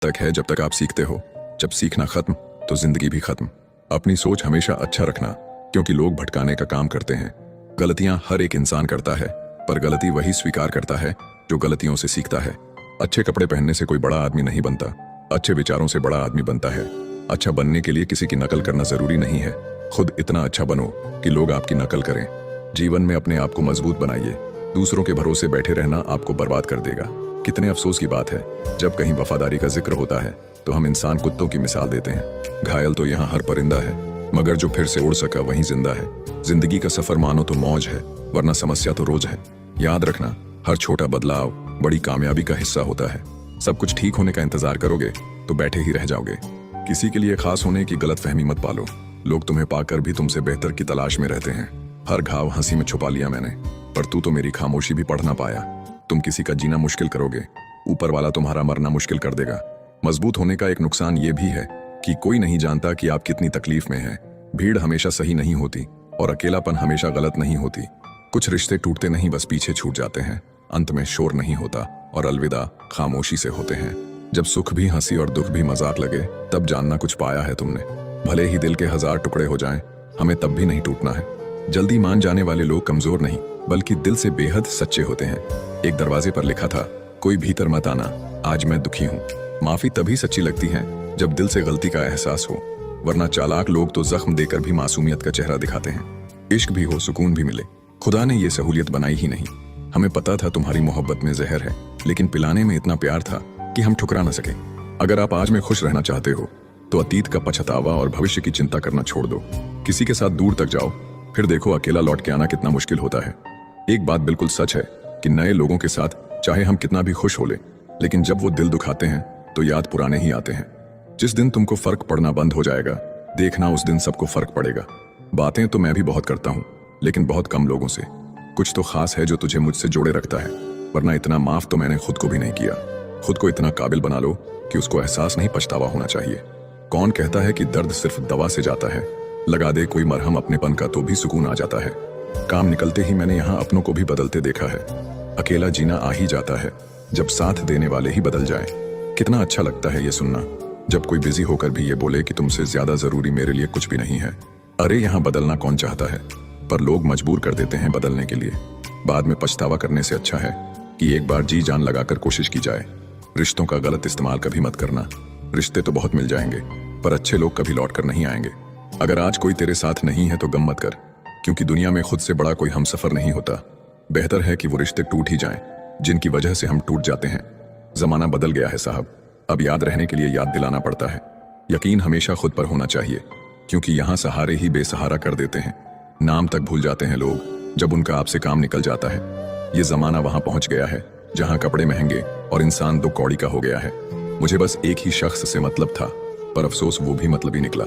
तक है जब तक आप सीखते हो। जब सीखना खत्म तो जिंदगी भी खत्म। अपनी सोच हमेशा अच्छा रखना, क्योंकि लोग भटकाने का काम करते हैं। गलतियां हर एक इंसान करता है, पर गलती वही स्वीकार करता है जो गलतियों से सीखता है। अच्छे कपड़े पहनने से कोई बड़ा आदमी नहीं बनता, अच्छे विचारों से बड़ा आदमी बनता है। अच्छा बनने के लिए किसी की नकल करना जरूरी नहीं है, खुद इतना अच्छा बनो कि लोग आपकी नकल करें। जीवन में अपने आप को मजबूत बनाइए, दूसरों के भरोसे बैठे रहना आपको बर्बाद कर देगा। कितने अफसोस की बात है, जब कहीं वफादारी का जिक्र होता है तो हम इंसान कुत्तों की मिसाल देते हैं। घायल तो यहाँ हर परिंदा है, मगर जो फिर से उड़ सका वहीं जिंदा है। जिंदगी का सफर मानो तो मौज है, वरना समस्या तो रोज है। याद रखना, हर छोटा बदलाव बड़ी कामयाबी का हिस्सा होता है। सब कुछ ठीक होने का इंतजार करोगे तो बैठे ही रह जाओगे। किसी के लिए खास होने की गलतफहमी मत पालो, लोग तुम्हें पाकर भी तुमसे बेहतर की तलाश में रहते हैं। हर घाव हंसी में छुपा लिया मैंने, पर तू तो मेरी खामोशी भी पढ़ ना पाया। तुम किसी का जीना मुश्किल करोगे, ऊपर वाला तुम्हारा मरना मुश्किल कर देगा। मजबूत होने का एक नुकसान ये भी है कि कोई नहीं जानता कि आप कितनी तकलीफ में हैं। भीड़ हमेशा सही नहीं होती और अकेलापन हमेशा गलत नहीं होती। कुछ रिश्ते टूटते नहीं, बस पीछे छूट जाते हैं। अंत में शोर नहीं होता और अलविदा खामोशी से होते हैं। जब सुख भी हंसी और दुख भी मजाक लगे, तब जानना कुछ पाया है तुमने। भले ही दिल के 1000 टुकड़े हो जाएं, हमें तब भी नहीं टूटना है। जल्दी मान जाने वाले लोग कमजोर नहीं, बल्कि दिल से बेहद सच्चे होते हैं। एक दरवाजे पर लिखा था, कोई भीतर मत आना, आज मैं दुखी हूँ। माफी तभी सच्ची लगती है जब दिल से गलती का एहसास हो, वरना चालाक लोग तो जख्म देकर भी मासूमियत का चेहरा दिखाते हैं। इश्क भी हो, सुकून भी मिले, खुदा ने ये सहूलियत बनाई ही नहीं। हमें पता था तुम्हारी मोहब्बत में जहर है, लेकिन पिलाने में इतना प्यार था कि हम ठुकरा न सके। अगर आप आज में खुश रहना चाहते हो तो अतीत का पछतावा और भविष्य की चिंता करना छोड़ दो। किसी के साथ दूर तक जाओ, फिर देखो अकेला लौट के आना कितना मुश्किल होता है। एक बात बिल्कुल सच है कि नए लोगों के साथ चाहे हम कितना भी खुश हो ले, लेकिन जब वो दिल दुखाते हैं तो याद पुराने ही आते हैं। जिस दिन तुमको फर्क पड़ना बंद हो जाएगा, देखना उस दिन सबको फर्क पड़ेगा। बातें तो मैं भी बहुत करता हूँ, लेकिन बहुत कम लोगों से। कुछ तो खास है जो तुझे मुझसे जोड़े रखता है, वरना इतना माफ तो मैंने खुद को भी नहीं किया। खुद को इतना काबिल बना लो कि उसको एहसास नहीं पछतावा होना चाहिए। कौन कहता है कि दर्द सिर्फ दवा से जाता है? लगा दे कोई मरहम अपनेपन का तो भी सुकून आ जाता है। काम निकलते ही मैंने यहाँ अपनों को भी बदलते देखा है। अकेला जीना आ ही जाता है जब साथ देने वाले ही बदल जाए। कितना अच्छा लगता है ये सुनना, जब कोई बिजी होकर भी ये बोले कि तुमसे ज्यादा जरूरी मेरे लिए कुछ भी नहीं है। अरे यहाँ बदलना कौन चाहता है, पर लोग मजबूर कर देते हैं बदलने के लिए। बाद में पछतावा करने से अच्छा है कि एक बार जी जान लगाकर कोशिश की जाए। रिश्तों का गलत इस्तेमाल कभी मत करना। रिश्ते तो बहुत मिल जाएंगे, पर अच्छे लोग कभी लौट कर नहीं आएंगे। अगर आज कोई तेरे साथ नहीं है तो गम मत कर, क्योंकि दुनिया में खुद से बड़ा कोई हमसफर नहीं होता। बेहतर है कि वो रिश्ते टूट ही जाएं, जिनकी वजह से हम टूट जाते हैं। जमाना बदल गया है साहब, अब याद रहने के लिए याद दिलाना पड़ता है। यकीन हमेशा खुद पर होना चाहिए, क्योंकि यहाँ सहारे ही बेसहारा कर देते हैं। नाम तक भूल जाते हैं लोग जब उनका आपसे काम निकल जाता है। ये जमाना वहां पहुंच गया है जहां कपड़े महंगे और इंसान 2 कौड़ी का हो गया है। मुझे बस एक ही शख्स से मतलब था, पर अफसोस वो भी मतलबी निकला।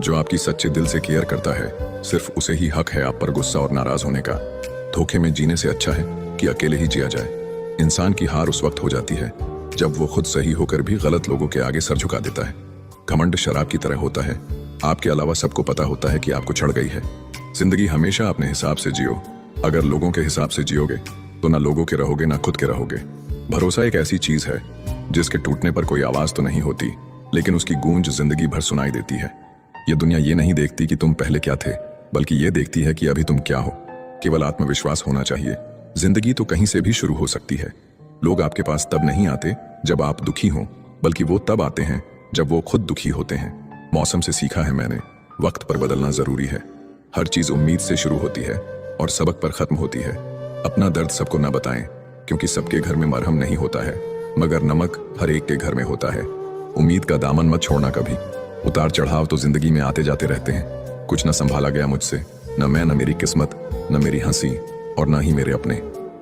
जो आपकी सच्चे दिल से केयर करता है, सिर्फ उसे ही हक है आप पर गुस्सा और नाराज होने का। धोखे में जीने से अच्छा है कि अकेले ही जिया जाए। इंसान की हार उस वक्त हो जाती है जब वो खुद सही होकर भी गलत लोगों के आगे सर झुका देता है। घमंड शराब की तरह होता है, आपके अलावा सबको पता होता है कि आपको चढ़ गई है। जिंदगी हमेशा अपने हिसाब से जियो। अगर लोगों के हिसाब से जियोगे तो ना लोगों के रहोगे ना खुद के रहोगे। भरोसा एक ऐसी चीज है जिसके टूटने पर कोई आवाज तो नहीं होती, लेकिन उसकी गूंज जिंदगी भर सुनाई देती है। ये दुनिया ये नहीं देखती कि तुम पहले क्या थे, बल्कि ये देखती है कि अभी तुम क्या हो। केवल आत्मविश्वास होना चाहिए। जिंदगी तो कहीं से भी शुरू हो सकती है। लोग आपके पास तब नहीं आते जब आप दुखी हो, बल्कि वो तब आते हैं जब वो खुद दुखी होते हैं। मौसम से सीखा है मैंने, वक्त पर बदलना जरूरी है। हर चीज उम्मीद से शुरू होती है और सबक पर खत्म होती है। अपना दर्द सबको न बताएं, क्योंकि सबके घर में मरहम नहीं होता है, मगर नमक हर एक के घर में होता है। उम्मीद का दामन मत छोड़ना कभी। उतार चढ़ाव तो जिंदगी में आते जाते रहते हैं। कुछ न संभाला गया मुझसे, न मैं, न मेरी किस्मत, न मेरी हंसी और न ही मेरे अपने।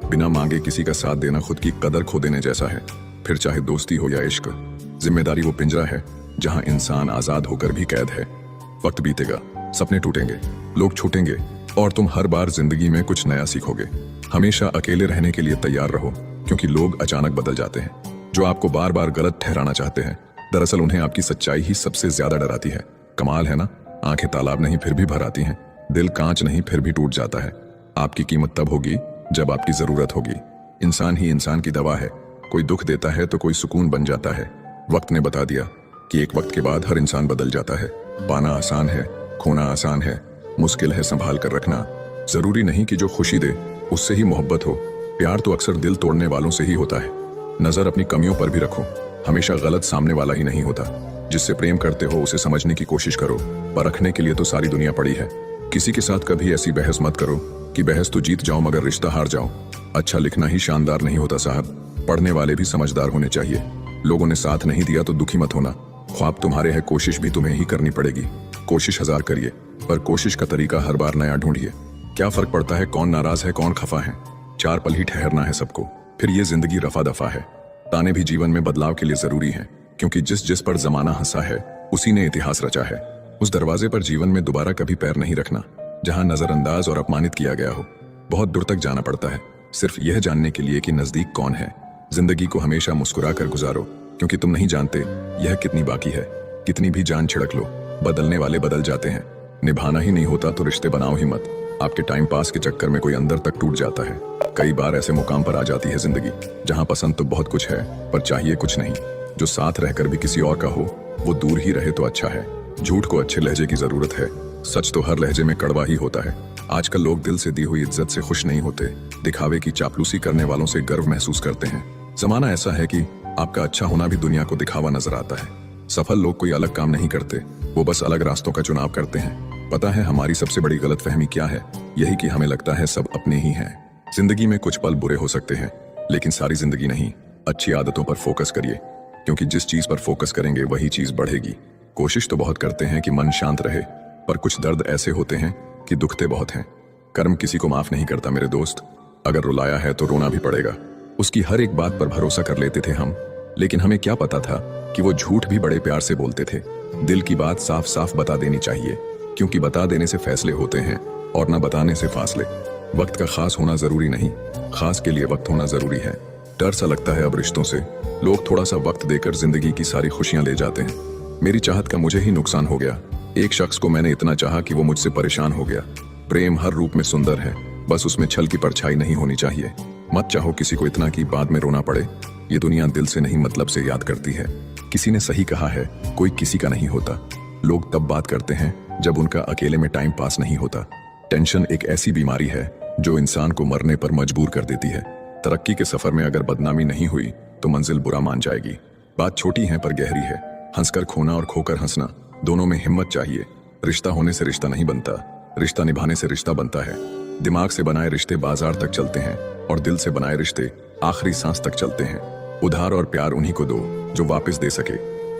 बिना मांगे किसी का साथ देना खुद की कदर खो देने जैसा है, फिर चाहे दोस्ती हो या इश्क। जिम्मेदारी वो पिंजरा है जहां इंसान आजाद होकर भी कैद है। वक्त बीतेगा, सपने टूटेंगे, लोग छूटेंगे, और तुम हर बार जिंदगी में कुछ नया सीखोगे। हमेशा अकेले रहने के लिए तैयार रहो, क्योंकि लोग अचानक बदल जाते हैं। जो आपको बार बार गलत ठहराना चाहते हैं, दरअसल उन्हें आपकी सच्चाई ही सबसे ज्यादा डराती है। कमाल है ना, आंखें तालाब नहीं फिर भी भर आती हैं, दिल कांच नहीं फिर भी टूट जाता है। आपकी कीमत तब होगी जब आपकी जरूरत होगी। इंसान ही इंसान की दवा है। कोई दुख देता है तो कोई सुकून बन जाता है। वक्त ने बता दिया कि एक वक्त के बाद हर इंसान बदल जाता है। पाना आसान है, खोना आसान है, मुश्किल है संभाल कर रखना। जरूरी नहीं कि जो खुशी दे उससे ही मोहब्बत हो। प्यार तो अक्सर दिल तोड़ने वालों से ही होता है। नजर अपनी कमियों पर भी रखो, हमेशा गलत सामने वाला ही नहीं होता। जिससे प्रेम करते हो उसे समझने की कोशिश करो, परखने के लिए तो सारी दुनिया पड़ी है। किसी के साथ कभी ऐसी बहस मत करो कि बहस तो जीत जाओ मगर रिश्ता हार जाओ। अच्छा लिखना ही शानदार नहीं होता साहब, पढ़ने वाले भी समझदार होने चाहिए। लोगों ने साथ नहीं दिया तो दुखी मत होना। ख्वाब तुम्हारे हैं, कोशिश भी तुम्हें ही करनी पड़ेगी। कोशिश 1000 करिए, पर कोशिश का तरीका हर बार नया ढूंढिए। क्या फर्क पड़ता है कौन नाराज है कौन खफा है। 4 पल ही ठहरना है सबको, फिर ये जिंदगी रफा दफा है। ताने भी जीवन में बदलाव के लिए जरूरी हैं, क्योंकि जिस जिस पर जमाना हंसा है उसी ने इतिहास रचा है। उस दरवाजे पर जीवन में दोबारा कभी पैर नहीं रखना जहां नजरअंदाज और अपमानित किया गया हो। बहुत दूर तक जाना पड़ता है सिर्फ यह जानने के लिए कि नजदीक कौन है। जिंदगी को हमेशा मुस्कुरा कर गुजारो, क्योंकि तुम नहीं जानते यह कितनी बाकी है। कितनी भी जान छिड़क लो, बदलने वाले बदल जाते हैं। निभाना ही नहीं होता तो रिश्ते बनाओ ही मत। आपके टाइम पास के चक्कर में कोई अंदर तक टूट जाता है। कई बार ऐसे मुकाम पर आ जाती है जिंदगी जहां पसंद तो बहुत कुछ है पर चाहिए कुछ नहीं। जो साथ रहकर भी किसी और का हो वो दूर ही रहे तो अच्छा है। झूठ को अच्छे लहजे की जरूरत है, सच तो हर लहजे में कड़वा ही होता है। आजकल लोग दिल से दी हुई इज्जत से खुश नहीं होते, दिखावे की चापलूसी करने वालों से गर्व महसूस करते हैं। जमाना ऐसा है कि आपका अच्छा होना भी दुनिया को दिखावा नजर आता है। सफल लोग कोई अलग काम नहीं करते, वो बस अलग रास्तों का चुनाव करते हैं। पता है हमारी सबसे बड़ी गलतफहमी क्या है? यही कि हमें लगता है सब अपने ही हैं। जिंदगी में कुछ पल बुरे हो सकते हैं, लेकिन सारी जिंदगी नहीं। अच्छी आदतों पर फोकस करिए, क्योंकि जिस चीज पर फोकस करेंगे वही चीज बढ़ेगी। कोशिश तो बहुत करते हैं कि मन शांत रहे, पर कुछ दर्द ऐसे होते हैं कि दुखते बहुत हैं। कर्म किसी को माफ नहीं करता मेरे दोस्त। अगर रुलाया है तो रोना भी पड़ेगा। उसकी हर एक बात पर भरोसा कर लेते थे हम, लेकिन हमें क्या पता था कि वो झूठ भी बड़े प्यार से बोलते थे। दिल की बात साफ साफ बता देनी चाहिए, क्योंकि बता देने से फैसले होते हैं और न बताने से फासले। वक्त का खास होना जरूरी नहीं, खास के लिए वक्त होना जरूरी है। डर सा लगता है अब रिश्तों से, लोग थोड़ा सा वक्त देकर जिंदगी की सारी खुशियां ले जाते हैं। मेरी चाहत का मुझे ही नुकसान हो गया। एक शख्स को मैंने इतना चाहा कि वो मुझसे परेशान हो गया। प्रेम हर रूप में सुंदर है, बस उसमें छल की परछाई नहीं होनी चाहिए। मत चाहो किसी को इतना कि बाद में रोना पड़े। ये दुनिया दिल से नहीं मतलब से याद करती है। किसी ने सही कहा है, कोई किसी का नहीं होता। लोग तब बात करते हैं जब उनका अकेले में टाइम पास नहीं होता। टेंशन एक ऐसी बीमारी है जो इंसान को मरने पर मजबूर कर देती है। तरक्की के सफर में अगर बदनामी नहीं हुई तो मंजिल बुरा मान जाएगी। बात छोटी है पर गहरी है। हंसकर खोना और खोकर हंसना, दोनों में हिम्मत चाहिए। रिश्ता होने से रिश्ता नहीं बनता, रिश्ता निभाने से रिश्ता बनता है। दिमाग से बनाए रिश्ते बाजार तक चलते हैं और दिल से बनाए रिश्ते आखिरी सांस तक चलते हैं। उधार और प्यार उन्हीं को दो जो वापस दे सके।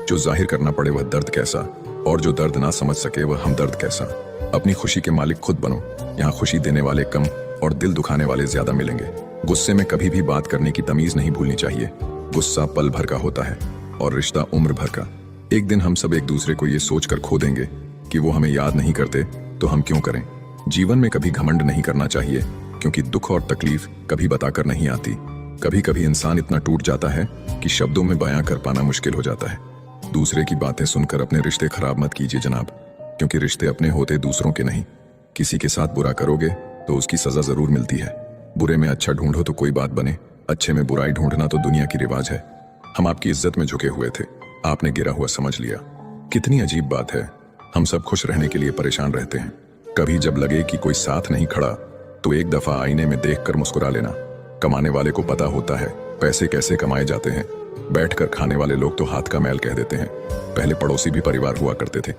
जो जाहिर करना पड़े वह दर्द कैसा, और जो दर्द ना समझ सके वह हमदर्द कैसा। अपनी खुशी के मालिक खुद बनो। यहाँ खुशी देने वाले कम और दिल दुखाने वाले ज्यादा मिलेंगे। गुस्से में कभी भी बात करने की तमीज नहीं भूलनी चाहिए। गुस्सा पल भर का होता है और रिश्ता उम्र भर का। एक दिन हम सब एक दूसरे को ये सोचकर खो देंगे कि वो हमें याद नहीं करते तो हम क्यों करें। जीवन में कभी घमंड नहीं करना चाहिए, क्योंकि दुख और तकलीफ कभी बताकर नहीं आती। कभी कभी इंसान इतना टूट जाता है कि शब्दों में बयां कर पाना मुश्किल हो जाता है। दूसरे की बातें सुनकर अपने रिश्ते खराब मत कीजिए जनाब, क्योंकि रिश्ते अपने होते दूसरों के नहीं। किसी के साथ बुरा करोगे तो उसकी सजा जरूर मिलती है। बुरे में अच्छा ढूंढो तो कोई बात बने, अच्छे में बुराई ढूंढना तो दुनिया की रिवाज है। हम आपकी इज्जत में झुके हुए थे, आपने गिरा हुआ समझ लिया। कितनी अजीब बात है, हम सब खुश रहने के लिए परेशान रहते हैं। कभी जब लगे कि कोई साथ नहीं खड़ा तो एक दफा आईने में देखकर मुस्कुरा लेना। कमाने वाले को पता होता है पैसे कैसे कमाए जाते हैं। बैठकर खाने वाले लोग तो हाथ का मैल कह देते हैं। पहले पड़ोसी भी परिवार हुआ करते थे,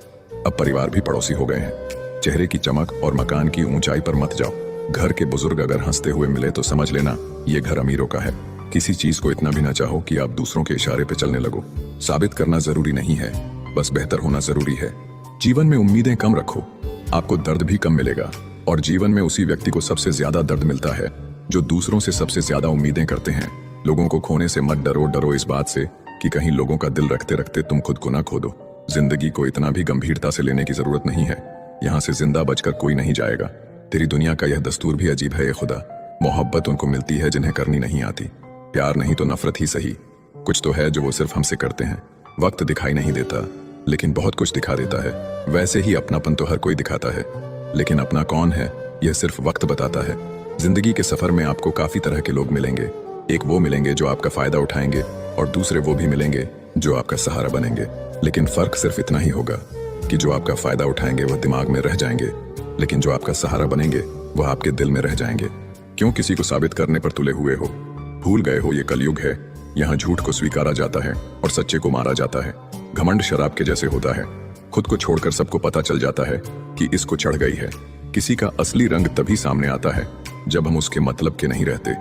अब परिवार भी पड़ोसी हो गए हैं। चेहरे की चमक और मकान की ऊंचाई पर मत जाओ। घर के बुजुर्ग अगर हंसते हुए मिले तो समझ लेना ये घर अमीरों का है। किसी चीज को इतना भी ना चाहो कि आप दूसरों के इशारे पे चलने लगो। साबित करना जरूरी नहीं है, बस बेहतर होना जरूरी है। जीवन में उम्मीदें कम रखो, आपको दर्द भी कम मिलेगा। और जीवन में उसी व्यक्ति को सबसे ज्यादा दर्द मिलता है जो दूसरों से सबसे ज्यादा उम्मीदें करते हैं। लोगों को खोने से मत डरो, डरो इस बात से कि कहीं लोगों का दिल रखते रखते तुम खुद को ना खो दो। जिंदगी को इतना भी गंभीरता से लेने की जरूरत नहीं है। यहाँ से जिंदा बचकर कोई नहीं जाएगा। तेरी दुनिया का यह दस्तूर भी अजीब है। ये खुदा, मोहब्बत उनको मिलती है जिन्हें करनी नहीं आती। प्यार नहीं तो नफरत ही सही, कुछ तो है जो वो सिर्फ हमसे करते हैं। वक्त दिखाई नहीं देता, लेकिन बहुत कुछ दिखा देता है। वैसे ही अपनापन तो हर कोई दिखाता है, लेकिन अपना कौन है यह सिर्फ वक्त बताता है। जिंदगी के सफर में आपको काफी तरह के लोग मिलेंगे। एक वो मिलेंगे जो आपका फायदा उठाएंगे, और दूसरे वो भी मिलेंगे जो आपका सहारा बनेंगे, लेकिन फर्क सिर्फ इतना ही होगा कि जो आपका फायदा उठाएंगे वह दिमाग में रह जाएंगे, लेकिन जो आपका सहारा बनेंगे वह आपके दिल में रह जाएंगे। क्यों किसी को साबित करने पर तुले हुए हो? भूल गए हो ये कलयुग है, यहाँ झूठ को स्वीकारा जाता है और सच्चे को मारा जाता है। घमंड शराब के जैसे होता है, खुद को छोड़कर सबको पता चल जाता है कि इसको चढ़ गई है। किसी का असली रंग तभी सामने आता है जब हम उसके मतलब के नहीं रहते।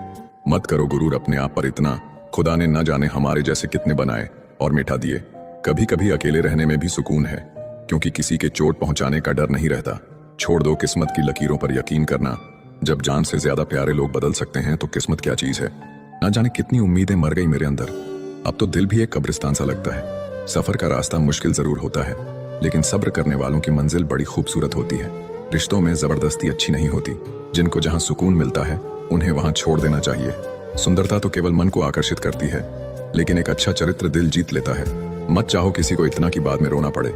मत करो गुरूर अपने आप पर इतना, खुदा ने न जाने हमारे जैसे कितने बनाए और मिटा दिए। कभी कभी अकेले रहने में भी सुकून है, क्योंकि किसी के चोट पहुंचाने का डर नहीं रहता। छोड़ दो किस्मत की लकीरों पर यकीन करना। जब जान से ज्यादा प्यारे लोग बदल सकते हैं तो किस्मत क्या चीज है। ना जाने कितनी उम्मीदें मर गई मेरे अंदर। अब तो दिल भी एक कब्रिस्तान सा लगता है। सफर का रास्ता मुश्किल जरूर होता है, लेकिन सब्र करने वालों की मंजिल बड़ी खूबसूरत होती है। रिश्तों में जबरदस्ती अच्छी नहीं होती। जिनको जहां सुकून मिलता है उन्हें वहां छोड़ देना चाहिए। सुंदरता तो केवल मन को आकर्षित करती है, लेकिन एक अच्छा चरित्र दिल जीत लेता है। मत चाहो किसी को इतना कि बाद में रोना पड़े।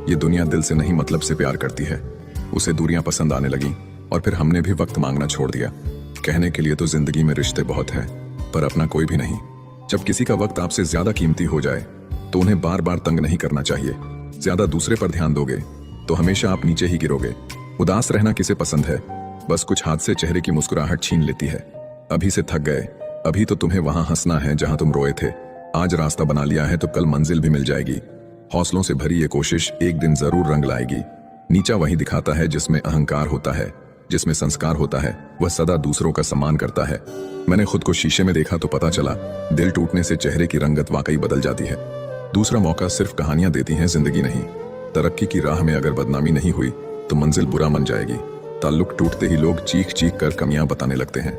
ये दुनिया दिल से नहीं मतलब से प्यार करती है। उसे दूरियां पसंद आने लगी और फिर हमने भी वक्त मांगना छोड़ दिया। कहने के लिए तो जिंदगी में रिश्ते बहुत है, पर अपना कोई भी नहीं। जब किसी का वक्त आपसे ज्यादा कीमती हो जाए तो उन्हें बार बार तंग नहीं करना चाहिए। ज्यादा दूसरे पर ध्यान दोगे तो हमेशा आप नीचे ही गिरोगे। उदास रहना किसे पसंद है? बस कुछ हाथ से चेहरे की मुस्कुराहट छीन लेती है। अभी से थक गए, अभी तो तुम्हें वहां हंसना है जहां तुम रोए थे। आज रास्ता बना लिया है तो कल मंजिल भी मिल जाएगी। हौसलों से भरी ये कोशिश एक दिन जरूर रंग लाएगी। नीचा वही दिखाता है जिसमें अहंकार होता है, जिसमें संस्कार होता है वह सदा दूसरों का सम्मान करता है। मैंने खुद को शीशे में देखा तो पता चला, दिल टूटने से चेहरे की रंगत वाकई बदल जाती है। दूसरा मौका सिर्फ कहानियां देती हैं, जिंदगी नहीं। तरक्की की राह में अगर बदनामी नहीं हुई तो मंजिल बुरा मन जाएगी। ताल्लुक टूटते ही लोग चीख चीख कर कमियां बताने लगते हैं।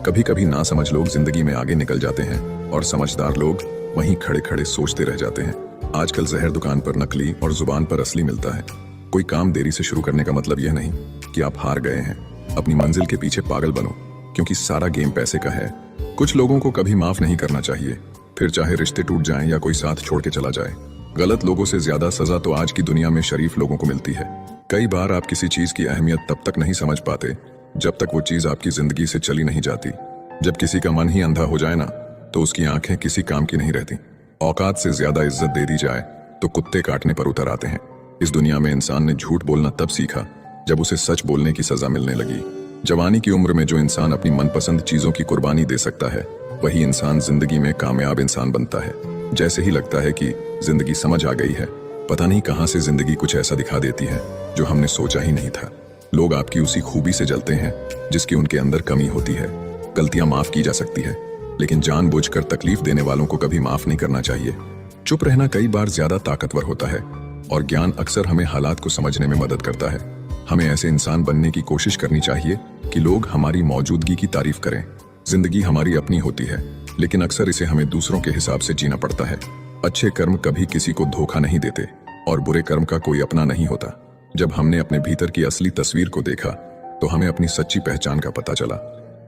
कभी कभी ना समझ लोग जिंदगी में आगे निकल जाते हैं और समझदार लोग वहीं खड़े खड़े सोचते रह जाते हैं। आजकल जहर दुकान पर नकली और जुबान पर असली मिलता है। कोई काम देरी से शुरू करने का मतलब यह नहीं कि आप हार गए हैं। अपनी मंजिल के पीछे पागल बनो, क्योंकि सारा गेम पैसे का है। कुछ लोगों को कभी माफ नहीं करना चाहिए, फिर चाहे रिश्ते टूट जाएं या कोई साथ छोड़ के चला जाए। गलत लोगों से ज्यादा सजा तो आज की दुनिया में शरीफ लोगों को मिलती है। कई बार आप किसी चीज की अहमियत तब तक नहीं समझ पाते जब तक वो चीज आपकी जिंदगी से चली नहीं जाती। जब किसी का मन ही अंधा हो जाए ना, तो उसकी आंखें किसी काम की नहीं रहती। औकात से ज्यादा इज्जत दे दी जाए तो कुत्ते काटने पर उतर आते हैं। इस दुनिया में इंसान ने झूठ बोलना तब सीखा जब उसे सच बोलने की सजा मिलने लगी। जवानी की उम्र में जो इंसान अपनी मनपसंद चीजों की कुर्बानी दे सकता है, वही इंसान जिंदगी में कामयाब इंसान बनता है। जैसे ही लगता है कि जिंदगी समझ आ गई है, पता नहीं कहां से जिंदगी कुछ ऐसा दिखा देती है जो हमने सोचा ही नहीं था। लोग आपकी उसी खूबी से जलते हैं जिसकी उनके अंदर कमी होती है। गलतियां माफ की जा सकती है, लेकिन जानबूझकर तकलीफ देने वालों को कभी माफ नहीं करना चाहिए। चुप रहना कई बार ज्यादा ताकतवर होता है, और ज्ञान अक्सर हमें हालात को समझने में मदद करता है। हमें ऐसे इंसान बनने की कोशिश करनी चाहिए कि लोग हमारी मौजूदगी की तारीफ करें। जिंदगी हमारी अपनी होती है, लेकिन अक्सर इसे हमें दूसरों के हिसाब से जीना पड़ता है। अच्छे कर्म कभी किसी को धोखा नहीं देते, और बुरे कर्म का कोई अपना नहीं होता। जब हमने अपने भीतर की असली तस्वीर को देखा तो हमें अपनी सच्ची पहचान का पता चला।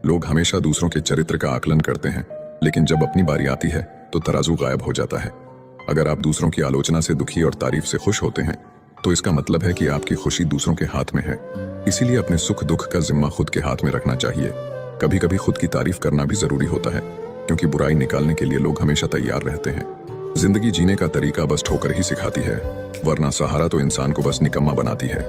लोग हमेशा दूसरों के चरित्र का आकलन करते हैं, लेकिन जब अपनी बारी आती है तो तराजू गायब हो जाता है। अगर आप दूसरों की आलोचना से दुखी और तारीफ से खुश होते हैं, तो इसका मतलब है कि आपकी खुशी दूसरों के हाथ में है। इसीलिए अपने सुख दुख का जिम्मा खुद के हाथ में रखना चाहिए। कभी कभी खुद की तारीफ करना भी जरूरी होता है, क्योंकि बुराई निकालने के लिए लोग हमेशा तैयार रहते हैं। जिंदगी जीने का तरीका बस ठोकर ही सिखाती है, वरना सहारा तो इंसान को बस निकम्मा बनाती है।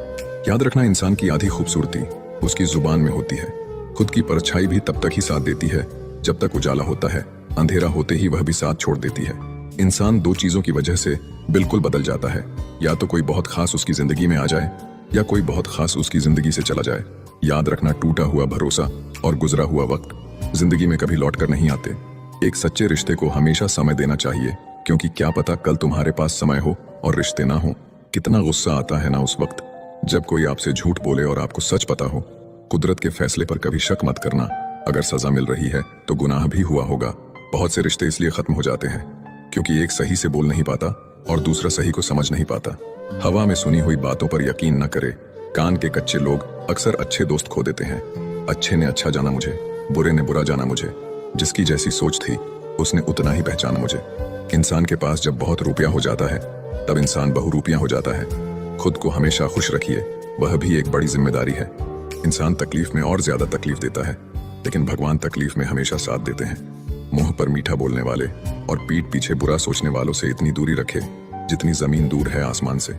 याद रखना, इंसान की आधी खूबसूरती उसकी जुबान में होती है। खुद की परछाई भी तब तक ही साथ देती है जब तक उजाला होता है। अंधेरा होते ही वह भी साथ छोड़ देती है। इंसान दो चीजों की वजह से बिल्कुल बदल जाता है, या तो कोई बहुत खास उसकी जिंदगी में आ जाए, या कोई बहुत खास उसकी जिंदगी से चला जाए। याद रखना, टूटा हुआ भरोसा और गुजरा हुआ वक्त जिंदगी में कभी लौट कर नहीं आते। एक सच्चे रिश्ते को हमेशा समय देना चाहिए, क्योंकि क्या पता कल तुम्हारे पास समय हो और रिश्ते ना हो। कितना गुस्सा आता है ना उस वक्त जब कोई आपसे झूठ बोले और आपको सच पता हो। कुदरत के फैसले पर कभी शक मत करना। अगर सजा मिल रही है तो गुनाह भी हुआ होगा। बहुत से रिश्ते इसलिए खत्म हो जाते हैं क्योंकि एक सही से बोल नहीं पाता और दूसरा सही को समझ नहीं पाता। हवा में सुनी हुई बातों पर यकीन न करे। कान के कच्चे लोग अक्सर अच्छे दोस्त खो देते हैं। अच्छे ने अच्छा जाना मुझे, बुरे ने बुरा जाना मुझे। जिसकी जैसी सोच थी उसने उतना ही पहचाना मुझे। इंसान के पास जब बहुत रुपया हो जाता है तब इंसान बहुरूपिया हो जाता है। खुद को हमेशा खुश रखिए, वह भी एक बड़ी जिम्मेदारी है। इंसान तकलीफ में और ज्यादा तकलीफ देता है, लेकिन भगवान तकलीफ में हमेशा साथ देते हैं। मुंह पर मीठा बोलने वाले और पीठ पीछे बुरा सोचने वालों से इतनी दूरी रखे जितनी जमीन दूर है आसमान से।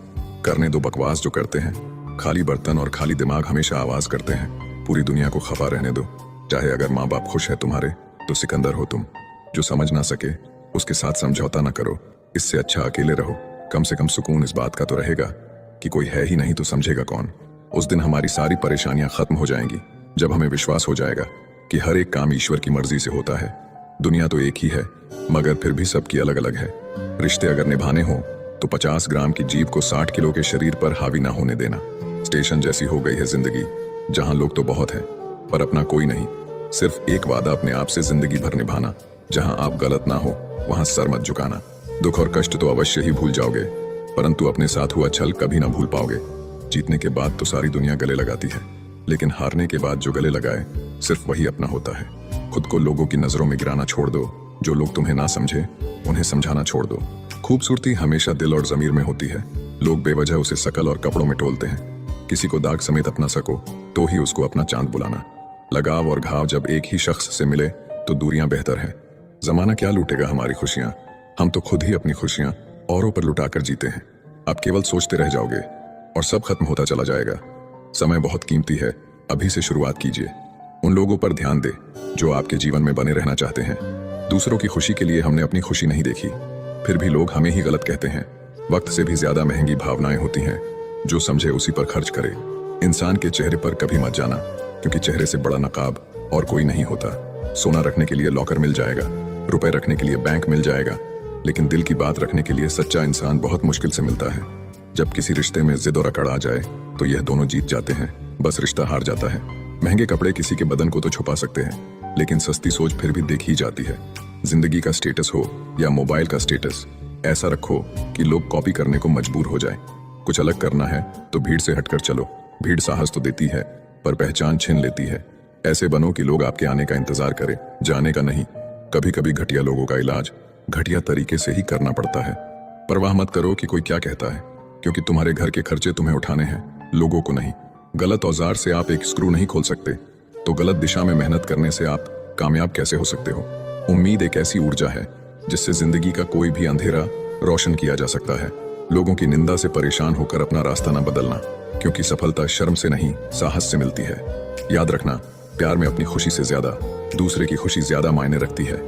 करने दो बकवास जो करते हैं। खाली बर्तन और खाली दिमाग हमेशा आवाज करते हैं। पूरी दुनिया को खफा रहने दो। चाहे अगर माँ बाप खुश है तुम्हारे तो सिकंदर हो तुम। जो समझ ना सके उसके साथ समझौता ना करो। इससे अच्छा अकेले रहो। कम से कम सुकून इस बात का तो रहेगा कि कोई है ही नहीं तो समझेगा कौन। उस दिन हमारी सारी परेशानियां खत्म हो जाएंगी जब हमें विश्वास हो जाएगा कि हर एक काम ईश्वर की मर्जी से होता है। दुनिया तो एक ही है मगर फिर भी सबकी अलग अलग है। रिश्ते अगर निभाने हो तो 50 ग्राम की जीभ को 60 किलो के शरीर पर हावी ना होने देना। स्टेशन जैसी हो गई है जिंदगी जहां लोग तो बहुत हैं पर अपना कोई नहीं। सिर्फ एक वादा अपने आप से जिंदगी भर निभाना। जहां आप गलत ना हो वहां सर मत झुकाना। दुख और कष्ट तो अवश्य ही भूल जाओगे परंतु अपने साथ हुआ छल कभी ना भूल पाओगे। जीतने के बाद तो सारी दुनिया गले लगाती है लेकिन हारने के बाद जो गले लगाए सिर्फ वही अपना होता है। खुद को लोगों की नजरों में गिराना छोड़ दो। जो लोग तुम्हें ना समझे उन्हें समझाना छोड़ दो। खूबसूरती हमेशा दिल और जमीर में होती है। लोग बेवजह उसे शकल और कपड़ों में टोलते हैं। किसी को दाग समेत अपना सको तो ही उसको अपना चांद बुलाना। लगाव और घाव जब एक ही शख्स से मिले तो दूरियां बेहतर है। जमाना क्या लूटेगा हमारी खुशियां। हम तो खुद ही अपनी खुशियां औरों पर लुटाकर जीते हैं। आप केवल सोचते रह जाओगे और सब खत्म होता चला जाएगा। समय बहुत कीमती है। अभी से शुरुआत कीजिए। उन लोगों पर ध्यान दे जो आपके जीवन में बने रहना चाहते हैं। दूसरों की खुशी के लिए हमने अपनी खुशी नहीं देखी फिर भी लोग हमें ही गलत कहते हैं। वक्त से भी ज्यादा महंगी भावनाएं होती हैं। जो समझे उसी पर खर्च करे। इंसान के चेहरे पर कभी मत जाना क्योंकि चेहरे से बड़ा नकाब और कोई नहीं होता। सोना रखने के लिए लॉकर मिल जाएगा, रुपए रखने के लिए बैंक मिल जाएगा, लेकिन दिल की बात रखने के लिए सच्चा इंसान बहुत मुश्किल से मिलता है। जब किसी रिश्ते में जिद और अकड़ आ जाए तो यह दोनों जीत जाते हैं, बस रिश्ता हार जाता है। महंगे कपड़े किसी के बदन को तो छुपा सकते हैं लेकिन सस्ती सोच फिर भी देखी जाती है। जिंदगी का स्टेटस हो या मोबाइल का स्टेटस ऐसा रखो कि लोग कॉपी करने को मजबूर हो जाए। कुछ अलग करना है तो भीड़ से हटकर चलो। भीड़ साहस तो देती है पर पहचान छीन लेती है। ऐसे बनो कि लोग आपके आने का इंतजार करें, जाने का नहीं। कभी कभी घटिया लोगों का इलाज घटिया तरीके से ही करना पड़ता है। परवाह मत करो कि कोई क्या कहता है क्योंकि तुम्हारे घर के खर्चे तुम्हें उठाने हैं, लोगों को नहीं। गलत औजार से आप एक स्क्रू नहीं खोल सकते तो गलत दिशा में मेहनत करने से आप कामयाब कैसे हो सकते हो। उम्मीद एक ऐसी ऊर्जा है जिससे जिंदगी का कोई भी अंधेरा रोशन किया जा सकता है। लोगों की निंदा से परेशान होकर अपना रास्ता न बदलना क्योंकि सफलता शर्म से नहीं साहस से मिलती है। याद रखना, प्यार में अपनी खुशी से ज्यादा दूसरे की खुशी ज्यादा मायने रखती है।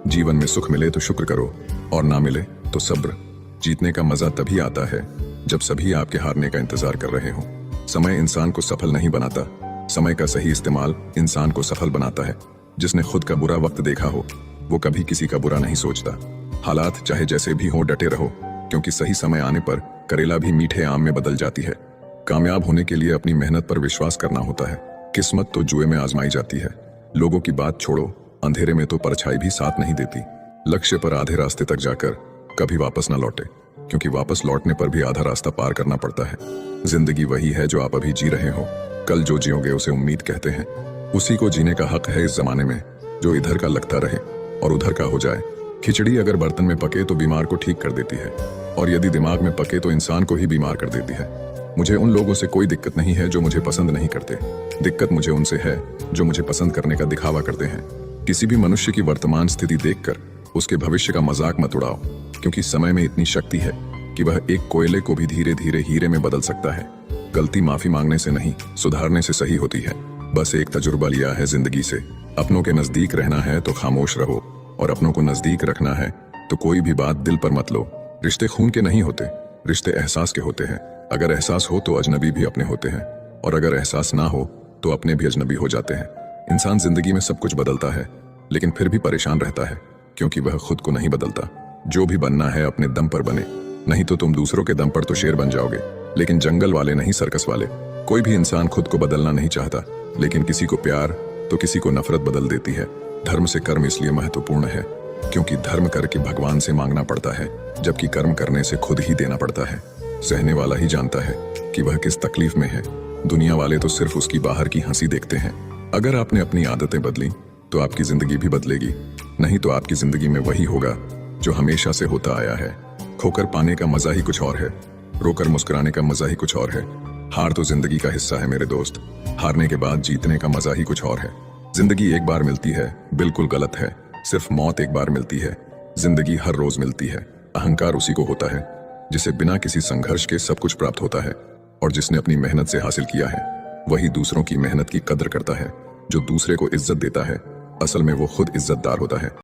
जीवन में सुख मिले तो शुक्र करो और ना मिले तो सब्र। जीतने का मजा तभी आता है जब सभी आपके हारने का इंतजार कर रहे हो। समय इंसान को सफल नहीं बनाता, समय का सही इस्तेमाल इंसान को सफल बनाता है। जिसने खुद का बुरा वक्त देखा हो वो कभी किसी का बुरा नहीं सोचता। हालात चाहे जैसे भी हो डटे रहो क्योंकि सही समय आने पर करेला भी मीठे आम में बदल जाती है। कामयाब होने के लिए अपनी मेहनत पर विश्वास करना होता है। किस्मत तो जुए में आजमाई जाती है। लोगों की बात छोड़ो, अंधेरे में तो परछाई भी साथ नहीं देती। लक्ष्य पर आधे रास्ते तक जाकर कभी वापस ना लौटे क्योंकि वापस लौटने पर भी आधा रास्ता पार करना पड़ता है। जिंदगी वही है जो आप अभी जी रहे हो। कल जो जियोगे उसे उम्मीद कहते हैं। उसी को जीने का हक है इस जमाने में जो इधर का लगता रहे और उधर का हो जाए। खिचड़ी अगर बर्तन में पके तो बीमार को ठीक कर देती है और यदि दिमाग में पके तो इंसान को ही बीमार कर देती है। मुझे उन लोगों से कोई दिक्कत नहीं है जो मुझे पसंद नहीं करते। दिक्कत मुझे उनसे है जो मुझे पसंद करने का दिखावा करते हैं। किसी भी मनुष्य की वर्तमान स्थिति देखकर उसके भविष्य का मजाक मत उड़ाओ क्योंकि समय में इतनी शक्ति है कि वह एक कोयले को भी धीरे धीरे हीरे में बदल सकता है। गलती माफी मांगने से नहीं सुधारने से सही होती है। बस एक तजुर्बा लिया है जिंदगी से। अपनों के नजदीक रहना है तो खामोश रहो और अपनों को नजदीक रखना है तो कोई भी बात दिल पर मत लो। रिश्ते खून के नहीं होते, रिश्ते एहसास के होते हैं। अगर एहसास हो तो अजनबी भी अपने होते हैं और अगर एहसास ना हो तो अपने भी अजनबी हो जाते हैं। इंसान जिंदगी में सब कुछ बदलता है लेकिन फिर भी परेशान रहता है क्योंकि वह खुद को नहीं बदलता। जो भी बनना है अपने दम पर बने, नहीं तो तुम दूसरों के दम पर तो शेर बन जाओगे लेकिन जंगल वाले नहीं सर्कस वाले। कोई भी इंसान खुद को बदलना नहीं चाहता लेकिन किसी को प्यार तो किसी को नफरत बदल देती है। धर्म से कर्म इसलिए महत्वपूर्ण है क्योंकि धर्म करके भगवान से मांगना पड़ता है जबकि कर्म करने से खुद ही देना पड़ता है। सहने वाला ही जानता है कि वह किस तकलीफ में है। दुनिया वाले तो सिर्फ उसकी बाहर की हंसी देखते हैं। अगर आपने अपनी आदतें बदली तो आपकी जिंदगी भी बदलेगी, नहीं तो आपकी जिंदगी में वही होगा जो हमेशा से होता आया है। खोकर पाने का मजा ही कुछ और है, रोकर मुस्कुराने का मजा ही कुछ और है। हार तो जिंदगी का हिस्सा है मेरे दोस्त। हारने के बाद जीतने का मजा ही कुछ और है। जिंदगी एक बार मिलती है, बिल्कुल गलत है सिर्फ मौत एक बार मिलती है, जिंदगी हर रोज मिलती है। अहंकार उसी को होता है जिसे बिना किसी संघर्ष के सब कुछ प्राप्त होता है, और जिसने अपनी मेहनत से हासिल किया है वही दूसरों की मेहनत की कद्र करता है। जो दूसरे को इज्जत देता है असल में वो खुद इज्जतदार होता है।